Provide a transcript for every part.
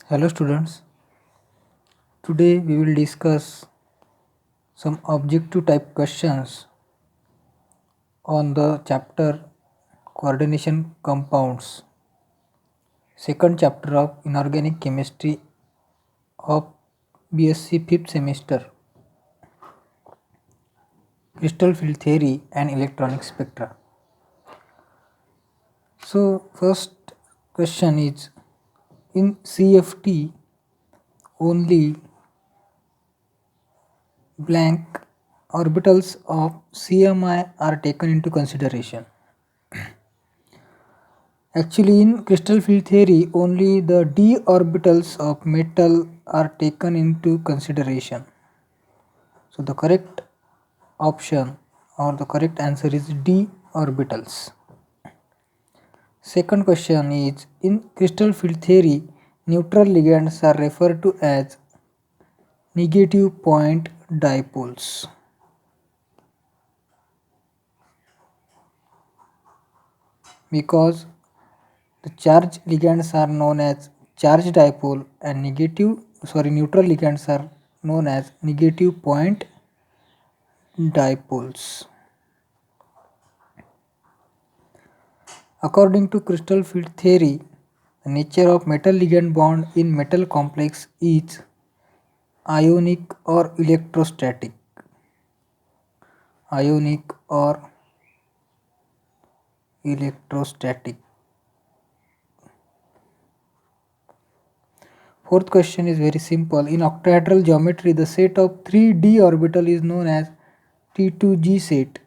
Hello students, today we will discuss some objective type questions on the chapter coordination compounds, second chapter of inorganic chemistry of BSc 5th semester, crystal field theory and electronic spectra. So first question is, in CFT only blank orbitals of CMI are taken into consideration. Actually, in crystal field theory, only the d orbitals of metal are taken into consideration. So, the correct option or the correct answer is d orbitals. Second question is, in crystal field theory, neutral ligands are referred to as negative point dipoles. Because the charged ligands are known as charge dipole and neutral ligands are known as negative point dipoles. According to crystal field theory, the nature of metal ligand bond in metal complex is ionic or electrostatic. Ionic or electrostatic. Fourth question is very simple. In octahedral geometry, the set of 3 d orbital is known as T2G set.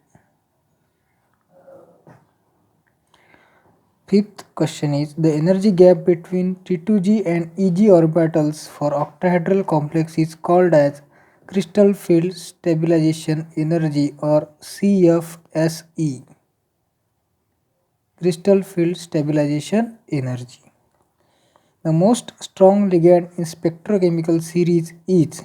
Fifth question is, the energy gap between T2G and EG orbitals for octahedral complex is called as crystal field stabilization energy or CFSE. Crystal field stabilization energy. The most strong ligand in spectrochemical series is,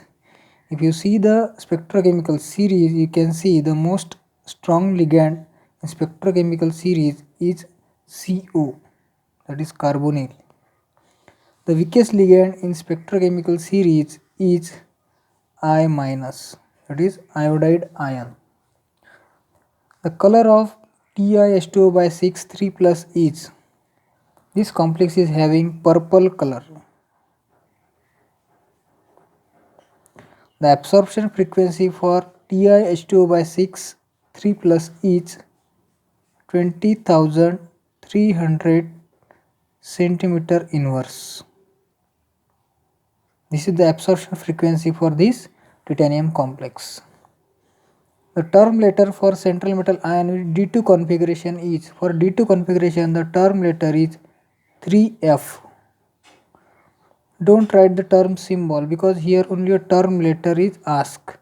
if you see the spectrochemical series, you can see the most strong ligand in spectrochemical series is CO, that is carbonyl. The weakest ligand in spectrochemical series is I minus, that is iodide ion. The color of TiH2O by 6 3 plus is, this complex is having purple color. The absorption frequency for TiH2O by 6 3 plus is 20,300 centimeter inverse. This is the absorption frequency for this titanium complex. The term letter for central metal ion with D2 configuration is, for D2 configuration the term letter is 3F. Don't write the term symbol because here only a term letter is asked.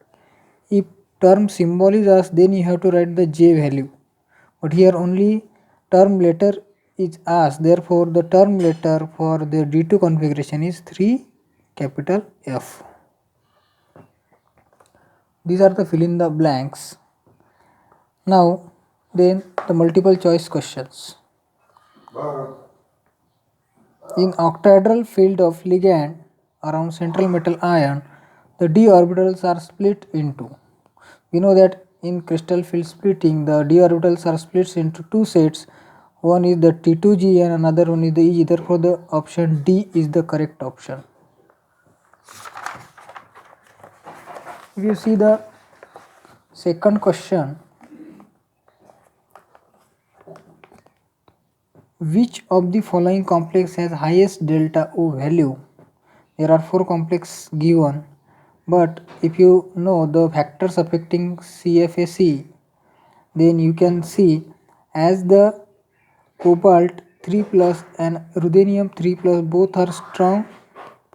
If term symbol is asked, then you have to write the J value. But here only term letter is asked, therefore the term letter for the D2 configuration is 3 capital F. These are the fill in the blanks. Now then the multiple choice questions. In octahedral field of ligand around central metal ion, the d orbitals are split into. We know that in crystal field splitting, the d orbitals are split into two sets. One is the T2G and another one is the EG. Therefore, the option D is the correct option. If you see the second question, which of the following complex has highest delta O value? There are 4 complex given, but if you know the factors affecting CFAC, then you can see as the cobalt 3 plus and ruthenium 3 plus both are strong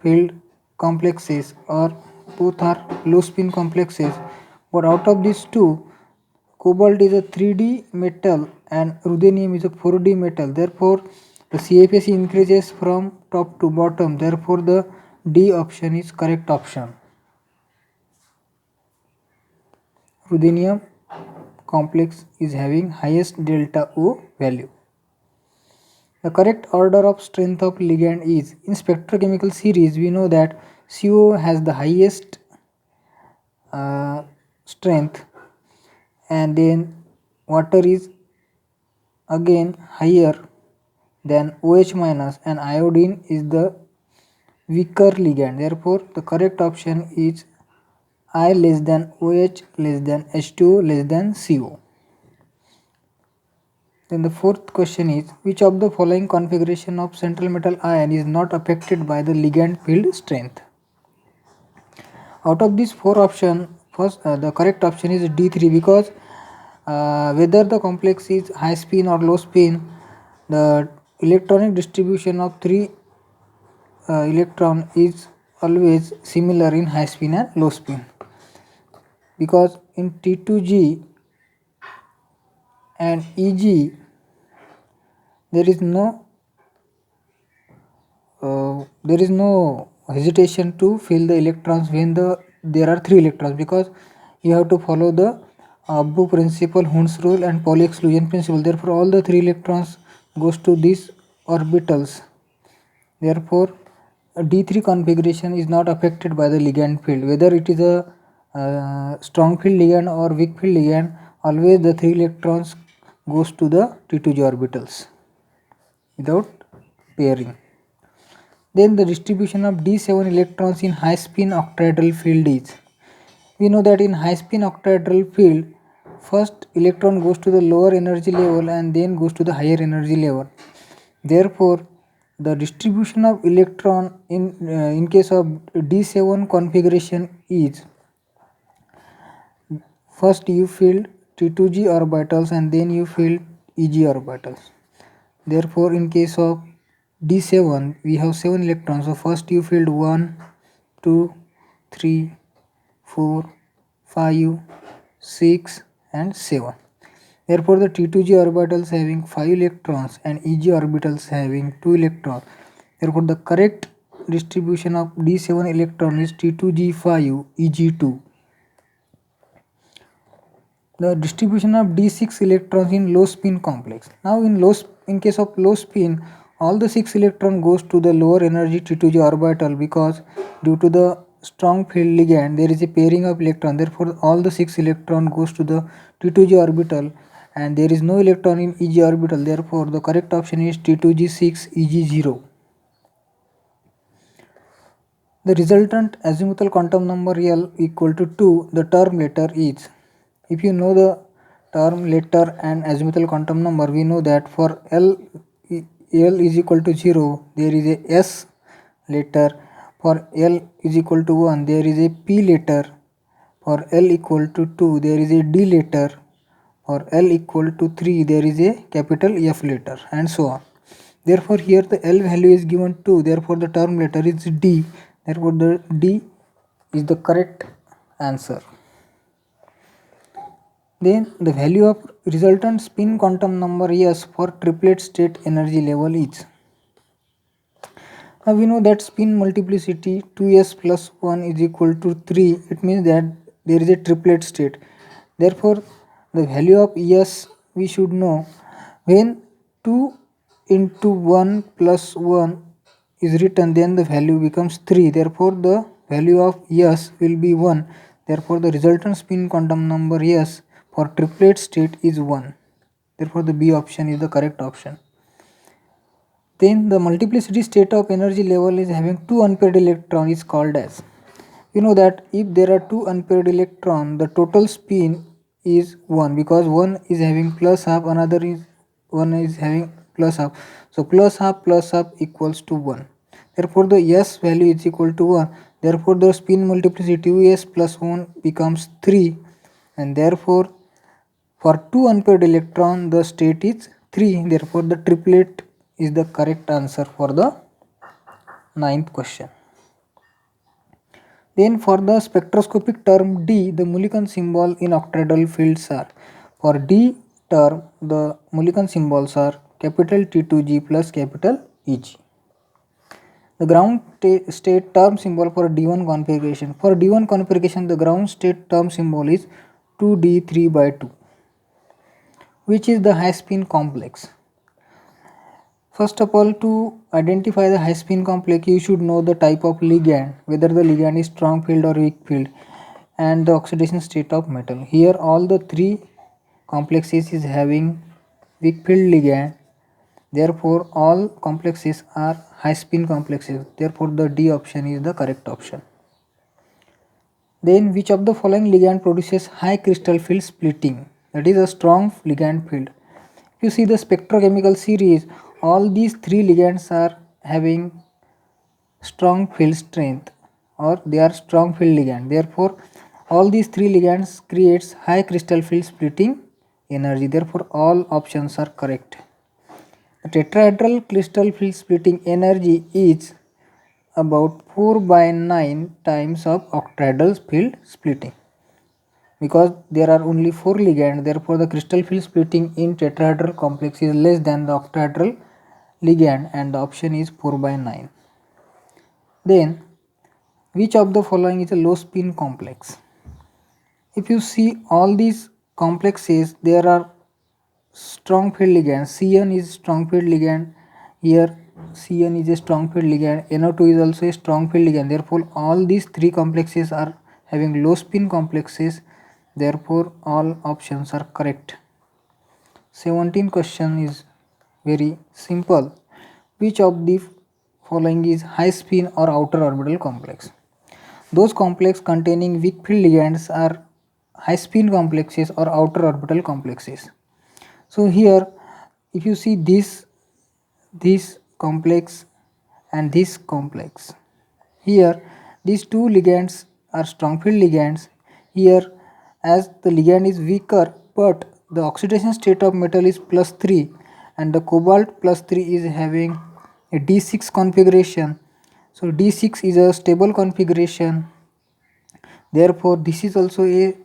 field complexes or both are low spin complexes, but out of these two, cobalt is a 3D metal and ruthenium is a 4D metal. Therefore, the CFAC increases from top to bottom. Therefore, the D option is correct option. Ruthenium complex is having highest delta O value. The correct order of strength of ligand is, in spectrochemical series we know that CO has the highest strength, and then water is again higher than OH minus, and iodine is the weaker ligand. Therefore the correct option is I less than OH less than H2O less than CO. Then the fourth question is, which of the following configuration of central metal ion is not affected by the ligand field strength? Out of these four options, first the correct option is D3, because whether the complex is high spin or low spin, the electronic distribution of three electron is always similar in high spin and low spin, because in T2G and EG there is no hesitation to fill the electrons when there are three electrons, because you have to follow the Abbu principle, Hund's rule and Pauli exclusion principle. Therefore all the three electrons goes to these orbitals. Therefore D3 configuration is not affected by the ligand field, whether it is a strong field ligand or weak field ligand, always the three electrons goes to the T2G orbitals without pairing. Then the distribution of d7 electrons in high spin octahedral field is, we know that in high spin octahedral field first electron goes to the lower energy level and then goes to the higher energy level. Therefore the distribution of electron in case of d7 configuration is, first you filled T2G orbitals and then you filled EG orbitals. Therefore in case of D7 we have 7 electrons, so first you filled 1, 2, 3, 4, 5, 6 and 7. Therefore the T2G orbitals having 5 electrons and EG orbitals having 2 electrons. Therefore the correct distribution of D7 electron is T2G5 EG2. The distribution of d6 electrons in low spin complex. Now in case of low spin, all the 6 electron goes to the lower energy T2G orbital, because due to the strong field ligand there is a pairing of electron. Therefore all the 6 electron goes to the T2G orbital and there is no electron in EG orbital. Therefore the correct option is T2G6 EG0. The resultant azimuthal quantum number L equal to 2, the term letter is. If you know the term, letter and azimuthal quantum number, we know that for L is equal to 0, there is a S letter. For L is equal to 1, there is a P letter. For L equal to 2, there is a D letter. For L equal to 3, there is a capital F letter, and so on. Therefore here the L value is given 2, therefore the term letter is D. Therefore the D is the correct answer. Then the value of resultant spin quantum number S for triplet state energy level is. Now we know that spin multiplicity 2s plus 1 is equal to 3. It means that there is a triplet state. Therefore the value of S we should know, when 2 into 1 plus 1 is written, then the value becomes 3. Therefore the value of S will be 1. Therefore the resultant spin quantum number S for triplet state is 1. Therefore the B option is the correct option. Then the multiplicity state of energy level is having 2 unpaired electron is called as. You know that if there are 2 unpaired electron, the total spin is 1, because one is having plus half, another is one is having plus half. So plus half equals to 1. Therefore the S value is equal to 1. Therefore the spin multiplicity 2s plus 1 becomes 3, and therefore for 2 unpaired electron the state is 3. Therefore the triplet is the correct answer for the 9th question. Then for the spectroscopic term D, the Mulliken symbol in octahedral fields are. For D term, the Mulliken symbols are capital T2G plus capital EG. The ground state term symbol for D1 configuration. For D1 configuration, the ground state term symbol is 2D3 by 2, which is the high spin complex. First of all, to identify the high spin complex, you should know the type of ligand, whether the ligand is strong field or weak field, and the oxidation state of metal. Here all the three complexes is having weak field ligand, therefore all complexes are high spin complexes, therefore the D option is the correct option. Then which of the following ligand produces high crystal field splitting? That is a strong ligand field. If you see the spectrochemical series, all these three ligands are having strong field strength, or they are strong field ligand. Therefore, all these three ligands creates high crystal field splitting energy. Therefore, all options are correct. The tetrahedral crystal field splitting energy is about 4 by 9 times of octahedral field splitting. Because there are only 4 ligands, therefore the crystal field splitting in tetrahedral complex is less than the octahedral ligand, and the option is 4 by 9. Then which of the following is a low spin complex? If you see all these complexes, there are strong field ligand. Cn is strong field ligand. Here Cn is a strong field ligand. NO2 is also a strong field ligand. Therefore all these three complexes are having low spin complexes. Therefore all options are correct. 17th question is very simple. Which of the following is high spin or outer orbital complex? Those complexes containing weak field ligands are high spin complexes or outer orbital complexes. So here if you see this complex and this complex, here these two ligands are strong field ligands. Here as the ligand is weaker, but the oxidation state of metal is +3 and the cobalt +3 is having a D6 configuration. So D6 is a stable configuration, therefore this is also a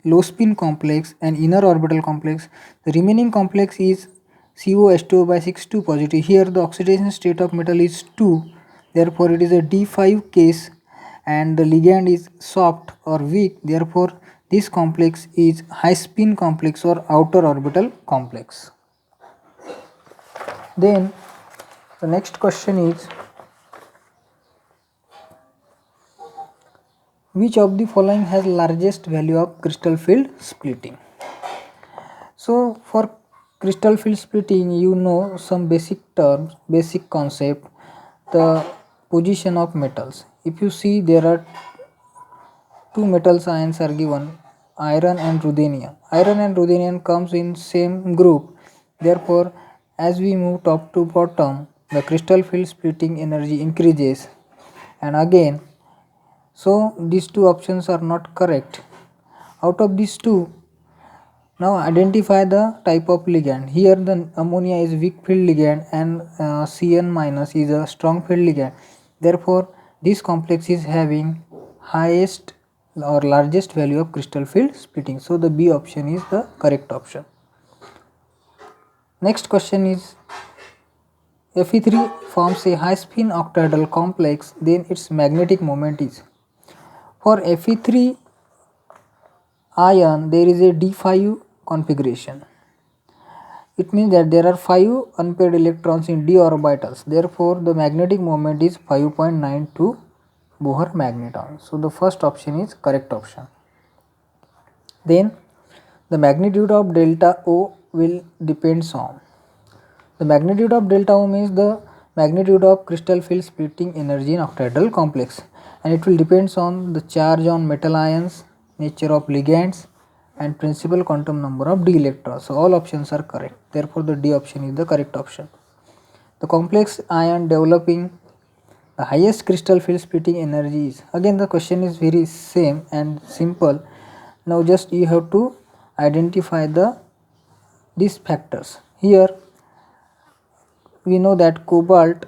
low spin complex and inner orbital complex. The remaining complex is COH2 by 6 2 positive. Here the oxidation state of metal is 2, therefore it is a D5 case, and the ligand is soft or weak, therefore this complex is high spin complex or outer orbital complex. Then the next question is, which of the following has largest value of crystal field splitting? So for crystal field splitting, you know some basic terms, basic concept, the position of metals. If you see, there are two metals ions are given, iron and ruthenium. Iron and ruthenium comes in same group, therefore as we move top to bottom, the crystal field splitting energy increases, and again, so these two options are not correct. Out of these two, now identify the type of ligand. Here the ammonia is weak field ligand and Cn minus is a strong field ligand. Therefore this complex is having highest or largest value of crystal field splitting. So the B option is the correct option. Next question is, Fe3 forms a high spin octahedral complex, then its magnetic moment is. For Fe3 ion there is a D5 configuration. It means that there are 5 unpaired electrons in d orbitals, therefore the magnetic moment is 5.92 Bohr magneton. So the first option is correct option. Then the magnitude of delta O will depends on, the magnitude of delta O means the magnitude of crystal field splitting energy in octahedral complex, and it will depends on the charge on metal ions, nature of ligands, and principal quantum number of d electrons. So all options are correct, therefore the D option is the correct option. The complex ion developing the highest crystal field splitting energy is, again the question is very same and simple. Now just you have to identify these factors. Here we know that cobalt,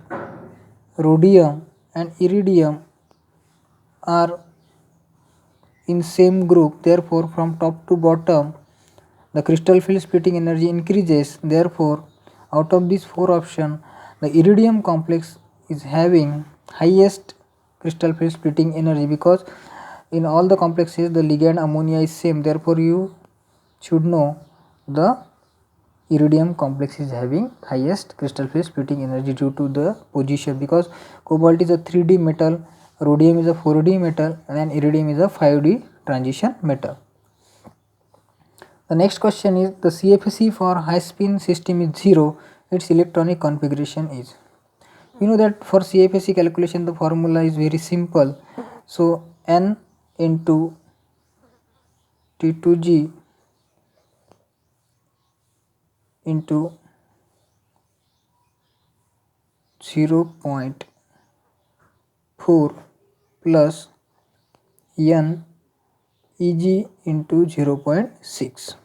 rhodium and iridium are in same group, therefore from top to bottom the crystal field splitting energy increases. Therefore out of these 4 options, the iridium complex is having highest crystal field splitting energy, because in all the complexes the ligand ammonia is same, therefore you should know the iridium complex is having highest crystal phase splitting energy due to the position, because cobalt is a 3D metal, rhodium is a 4D metal, and iridium is a 5D transition metal. The next question is, the CFSE for high spin system is 0, its electronic configuration is. You know that for CFSE calculation the formula is very simple. So N into T2G into 0.4 plus N Eg into 0.6.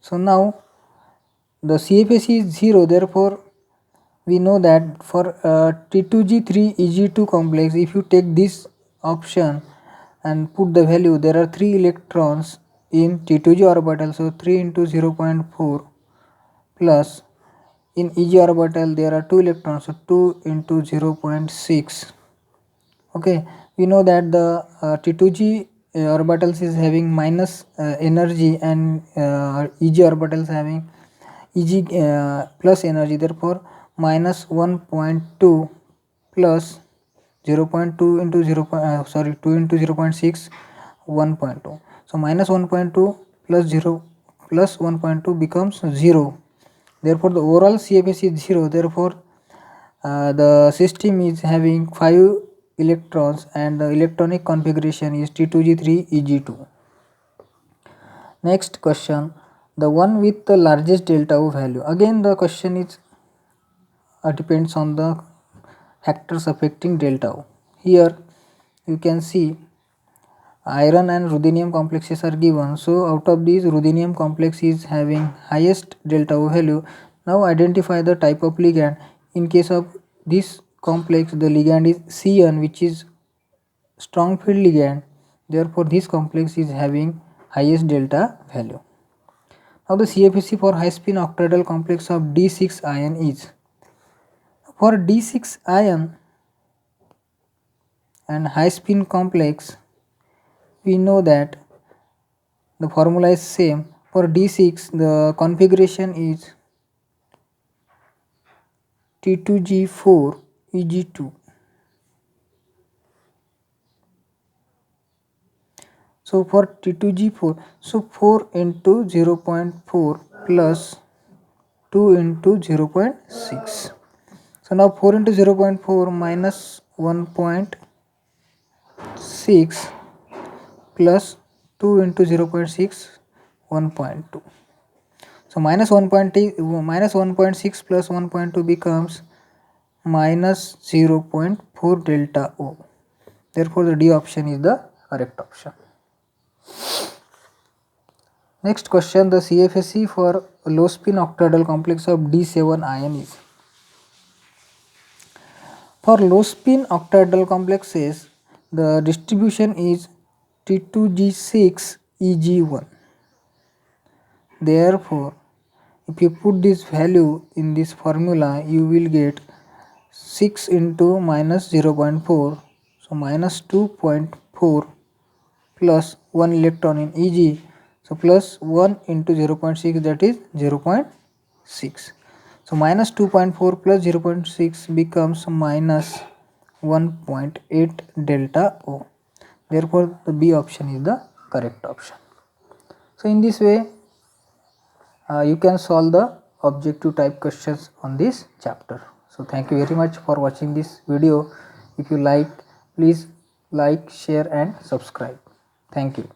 So now the CFSE is 0, therefore we know that for T2G3 Eg2 complex, if you take this option and put the value, there are 3 electrons in T2G orbital, so 3 into 0.4 plus in Eg orbital there are 2 electrons, so 2 into 0.6. okay, we know that the T2G orbitals is having minus energy and Eg orbitals having Eg plus energy, therefore minus 1.2 plus 0.2 into 2 into 0.6, 1.2. So minus 1.2 plus 0 plus 1.2 becomes 0. Therefore the overall CFS is 0. Therefore the system is having 5 electrons and the electronic configuration is T2G3 Eg2. Next question, the one with the largest delta O value. Again the question is depends on the factors affecting delta O. Here you can see iron and ruthenium complexes are given. So out of these, ruthenium complex is having highest delta O value. Now identify the type of ligand. In case of this complex, the ligand is Cn, which is strong field ligand. Therefore this complex is having highest delta value. Now the CFSE for high spin octahedral complex of D6 ion is. For D6 ion and high spin complex, we know that the formula is same. For D6 the configuration is T2G4 Eg2. So for T2G4, so 4 into 0.4 plus 2 into 0.6. So now 4 into 0.4 minus 1.6 plus 2 into 0.6, 1.2. So minus 1.6 plus 1.2 becomes minus 0.4 delta O. Therefore the D option is the correct option. Next question, the CFSE for low spin octahedral complex of D7 ion is. For low spin octahedral complexes, the distribution is T2G6 Eg1. Therefore if you put this value in this formula, you will get 6 into minus 0.4, so minus 2.4 plus 1 electron in Eg, so plus 1 into 0.6, that is 0.6. So minus 2.4 plus 0.6 becomes minus 1.8 delta O. Therefore the B option is the correct option. So in this way you can solve the objective type questions on this chapter. So thank you very much for watching this video. If you like, please like, share and subscribe. Thank you.